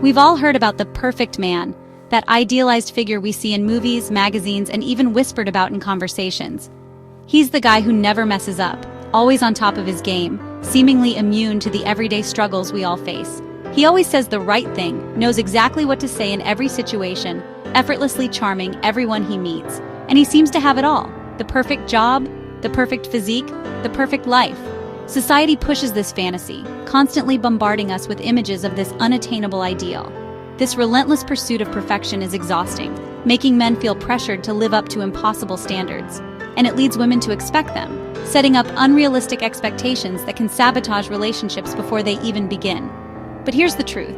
We've all heard about the perfect man, that idealized figure we see in movies, magazines, and even whispered about in conversations. He's the guy who never messes up, always on top of his game, seemingly immune to the everyday struggles we all face. He always says the right thing, knows exactly what to say in every situation, effortlessly charming everyone he meets. And he seems to have it all: the perfect job, the perfect physique, the perfect life. Society pushes this fantasy, constantly bombarding us with images of this unattainable ideal. This relentless pursuit of perfection is exhausting, making men feel pressured to live up to impossible standards. And it leads women to expect them, setting up unrealistic expectations that can sabotage relationships before they even begin. But here's the truth.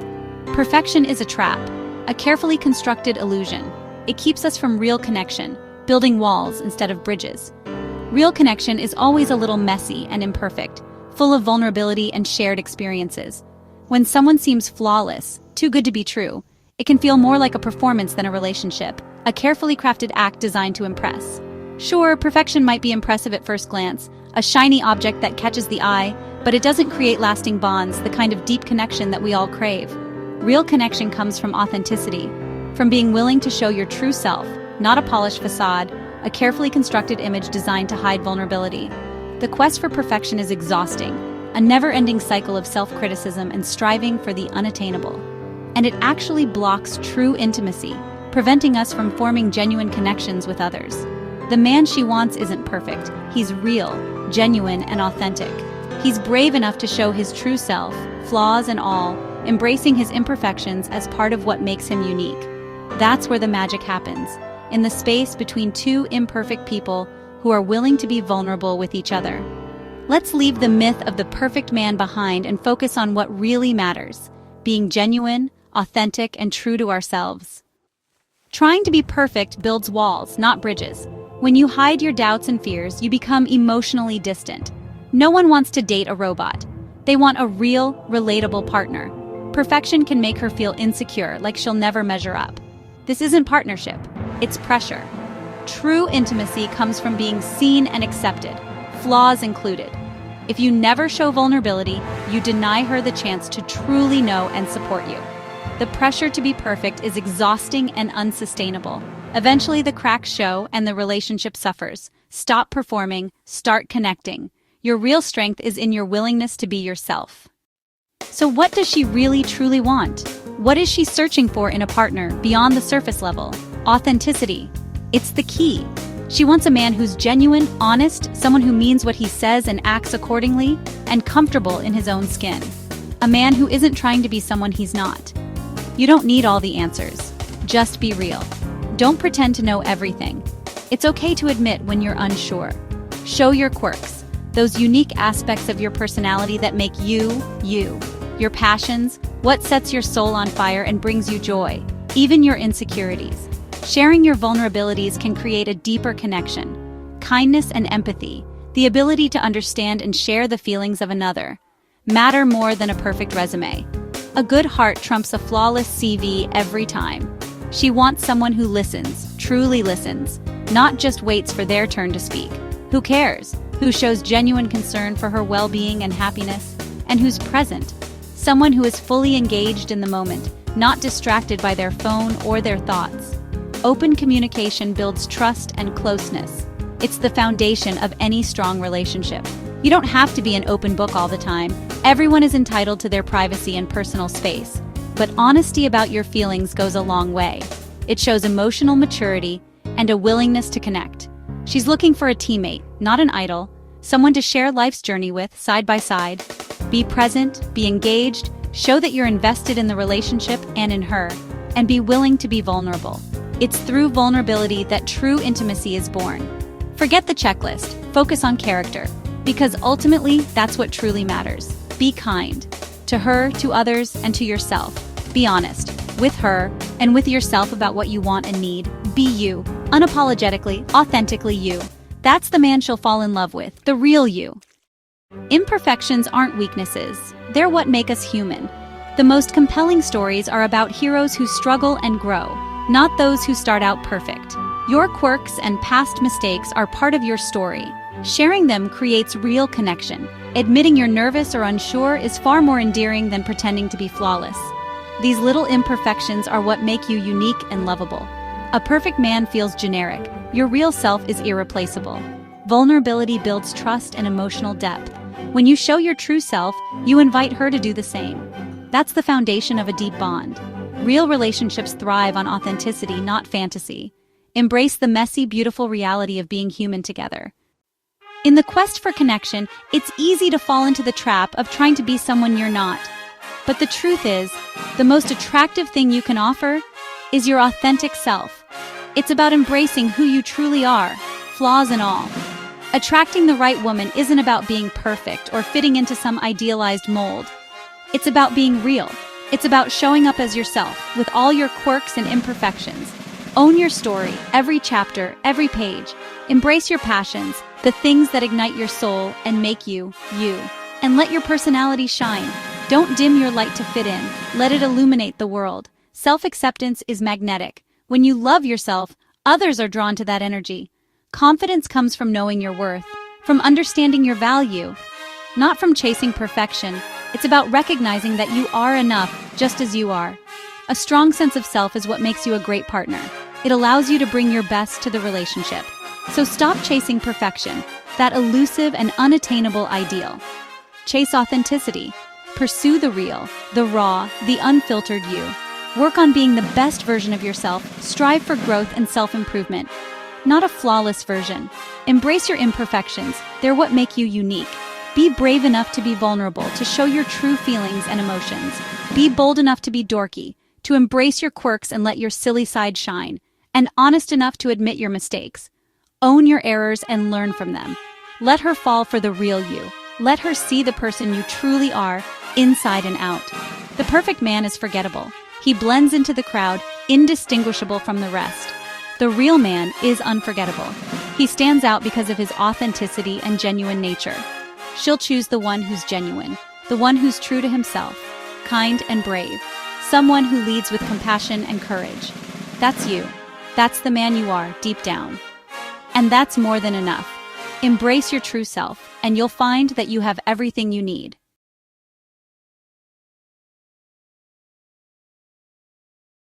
Perfection is a trap, a carefully constructed illusion. It keeps us from real connection, building walls instead of bridges. Real connection is always a little messy and imperfect, full of vulnerability and shared experiences. When someone seems flawless, too good to be true, it can feel more like a performance than a relationship, a carefully crafted act designed to impress. Sure, perfection might be impressive at first glance, a shiny object that catches the eye, but it doesn't create lasting bonds, the kind of deep connection that we all crave. Real connection comes from authenticity, from being willing to show your true self, not a polished facade, a carefully constructed image designed to hide vulnerability. The quest for perfection is exhausting, a never-ending cycle of self-criticism and striving for the unattainable. And it actually blocks true intimacy, preventing us from forming genuine connections with others. The man she wants isn't perfect. He's real, genuine, and authentic. He's brave enough to show his true self, flaws and all, embracing his imperfections as part of what makes him unique. That's where the magic happens, in the space between two imperfect people who are willing to be vulnerable with each other. Let's leave the myth of the perfect man behind and focus on what really matters: being genuine, authentic, and true to ourselves. Trying to be perfect builds walls, not bridges. When you hide your doubts and fears, you become emotionally distant. No one wants to date a robot. They want a real, relatable partner. Perfection can make her feel insecure, like she'll never measure up. This isn't partnership, it's pressure. True intimacy comes from being seen and accepted, flaws included. If you never show vulnerability, you deny her the chance to truly know and support you. The pressure to be perfect is exhausting and unsustainable. Eventually, the cracks show and the relationship suffers. Stop performing, start connecting. Your real strength is in your willingness to be yourself. So what does she really truly want? What is she searching for in a partner beyond the surface level? Authenticity. It's the key. She wants a man who's genuine, honest, someone who means what he says and acts accordingly, and comfortable in his own skin. A man who isn't trying to be someone he's not. You don't need all the answers. Just be real. Don't pretend to know everything. It's okay to admit when you're unsure. Show your quirks, those unique aspects of your personality that make you, you. Your passions, what sets your soul on fire and brings you joy, even your insecurities. Sharing your vulnerabilities can create a deeper connection. Kindness and empathy, the ability to understand and share the feelings of another, matter more than a perfect resume. A good heart trumps a flawless CV every time. She wants someone who listens, truly listens, not just waits for their turn to speak. Who cares? Who shows genuine concern for her well-being and happiness, and who's present. Someone who is fully engaged in the moment, not distracted by their phone or their thoughts. Open communication builds trust and closeness. It's the foundation of any strong relationship. You don't have to be an open book all the time. Everyone is entitled to their privacy and personal space. But honesty about your feelings goes a long way. It shows emotional maturity and a willingness to connect. She's looking for a teammate, not an idol, someone to share life's journey with, side by side. Be present, be engaged, show that you're invested in the relationship and in her, and be willing to be vulnerable. It's through vulnerability that true intimacy is born. Forget the checklist, focus on character, because ultimately that's what truly matters. Be kind. To her, to others, and to yourself. Be honest, with her, and with yourself about what you want and need. Be you, unapologetically, authentically you. That's the man she'll fall in love with, the real you. Imperfections aren't weaknesses, they're what make us human. The most compelling stories are about heroes who struggle and grow, not those who start out perfect. Your quirks and past mistakes are part of your story. Sharing them creates real connection. Admitting you're nervous or unsure is far more endearing than pretending to be flawless. These little imperfections are what make you unique and lovable. A perfect man feels generic. Your real self is irreplaceable. Vulnerability builds trust and emotional depth. When you show your true self, you invite her to do the same. That's the foundation of a deep bond. Real relationships thrive on authenticity, not fantasy. Embrace the messy, beautiful reality of being human together. In the quest for connection, it's easy to fall into the trap of trying to be someone you're not. But the truth is, the most attractive thing you can offer is your authentic self. It's about embracing who you truly are, flaws and all. Attracting the right woman isn't about being perfect or fitting into some idealized mold. It's about being real. It's about showing up as yourself, with all your quirks and imperfections. Own your story, every chapter, every page. Embrace your passions, the things that ignite your soul and make you, you. And let your personality shine. Don't dim your light to fit in. Let it illuminate the world. Self-acceptance is magnetic. When you love yourself, others are drawn to that energy. Confidence comes from knowing your worth, from understanding your value, not from chasing perfection. It's about recognizing that you are enough just as you are. A strong sense of self is what makes you a great partner. It allows you to bring your best to the relationship. So stop chasing perfection, that elusive and unattainable ideal. Chase authenticity. Pursue the real, the raw, the unfiltered you. Work on being the best version of yourself. Strive for growth and self-improvement, not a flawless version. Embrace your imperfections. They're what make you unique. Be brave enough to be vulnerable, to show your true feelings and emotions. Be bold enough to be dorky, to embrace your quirks and let your silly side shine. And honest enough to admit your mistakes. Own your errors and learn from them. Let her fall for the real you. Let her see the person you truly are, inside and out. The perfect man is forgettable. He blends into the crowd, indistinguishable from the rest. The real man is unforgettable. He stands out because of his authenticity and genuine nature. She'll choose the one who's genuine, the one who's true to himself, kind and brave, someone who leads with compassion and courage. That's you. That's the man you are, deep down. And that's more than enough. Embrace your true self, and you'll find that you have everything you need.